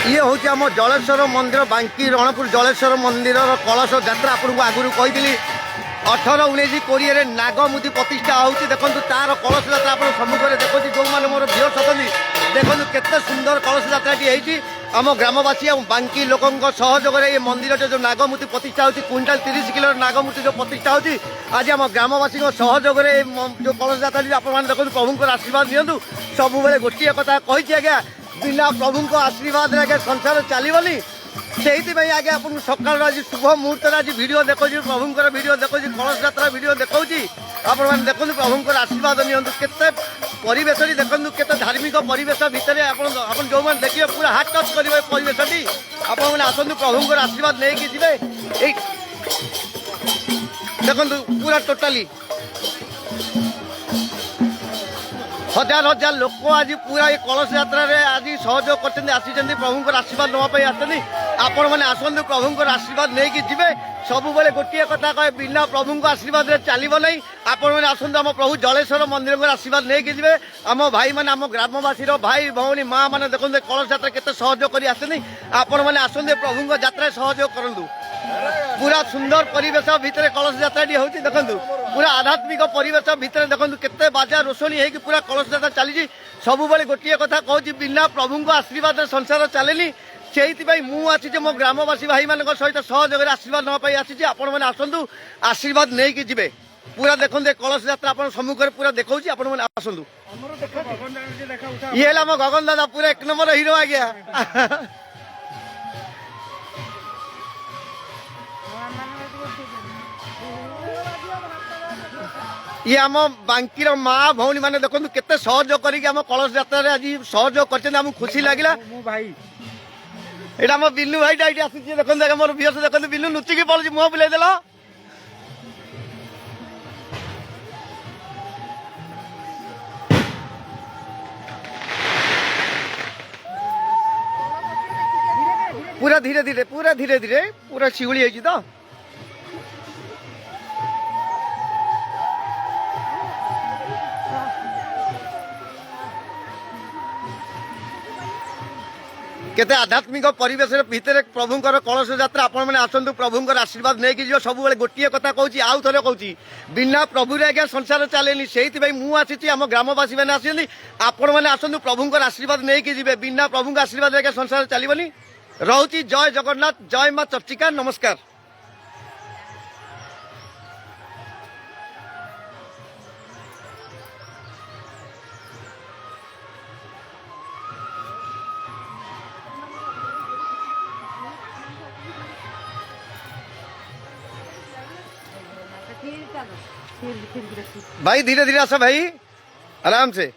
ये हूँ आम जलेश्वर मंदिर बांकी रणपुर जलेश्वर मंदिर कलश यात्रा आपको आगुरी कही 18 19 20 नागमुदी प्रतिष्ठा होती देखो तार कलश यात्रा आप सम्मुखें देखो जो मैंने मोर भीवर्स अच्छी देखो केते सुंदर कलश यात्राटी आम ग्रामवासी और बांकी लोक सहयोग ये मंदिर जो नागमूर्ति प्रतिष्ठा होती क्विंटाल 30 किलो नागमूर्ति जो प्रतिष्ठा होती आज आम ग्रामवासी सहयोग जो कलश यात्रा आप देखो प्रभु आशीर्वाद दिंतु सब गोटे कथा कही आज्ञा बिना प्रभु आशीर्वाद आगे संसार चलनी से आगे आप सकाल आज शुभ मुहूर्त आज भिड देखो प्रभुंर भिड देखो कलश यात्रा भिड देखा आप देखो प्रभुंर आशीर्वाद निते परिवेश देखो केते धार्मिक परिवेश भितर आप जो मैंने देखिए पूरा हाथ टच करेंगे परिवेश आपने आसतु प्रभुंर आशीर्वाद नहीं जी देखो पूरा टोटाली हजार हजार लोक आज पूरा ये कलश यात्रा आज सहयोग कर प्रभुंर आशीर्वाद नापी आसते आपण मैंने आसतु प्रभुंर आशीर्वाद नहीं जी सब गोटे कथा कहे बिना प्रभु आशीर्वाद चलो ना आपण मैंने आसतु आम प्रभु जलेश्वर मंदिर को आशीर्वाद नहीं कि जी आम भाई मैंने आम ग्रामवासी भाई भौणी माँ मैंने देखो कलश यात्रा केते सहयोग कर आसते आपण मैंने आसतु प्रभु यात्रा सहयोग करूँ पूरा सुंदर परिवेश भितर कलश यात्राटी होती देखो पूरा आध्यात्मिक परिवेश भितर देखो केते बाजा रोषणी है पूरा कलश यात्रा चली सब गोटे कथा कहूँ बिना प्रभु आशीर्वाद संसार चलेनी से मुझे मो ग्रामवासी भाई मान सहित सहयोग आशीर्वाद नापी आसी आपण मैंने आसतु आशीर्वाद नहीं कि जी पूरा देखो कलश यात्रा आप सम्मुखें पूरा देखा आपण मैंने आसतु ये आम गगन दादा पूरा 1 नंबर हिरो आज्ञा ये आम बांकीर माँ भौणी मैंने देखो केते सहयोग करके आम कलश यात्रा आज सहयोग कर खुशी लगे यहाँ बिल्लू भाई आसी देखो मोर भीवर्स देखो बिल्लू लुचिकी पड़ी मुह बुलेदेल पूरा धीरे धीरे पूरा शिगुड़ी तो केते आध्यात्मिक परिवेश भितर प्रभुंर कलश यात्रा आपण मैंने आसतु प्रभुंर आशीर्वाद नहीं कि सब गोटे कथा कहूँ आउ थे कहूँ बिना प्रभु आज्ञा संसार चलेनी से मुझे आम ग्रामवासी मैंने आसती आपण मैंने आसतु प्रभुंर आशीर्वाद नहीं कि जी बिना प्रभु आशीर्वाद आज्ञा संसार चलनी रोची जय जगन्नाथ जय माँ चर्चिका नमस्कार। भाई धीरे धीरे आसा भाई आराम से।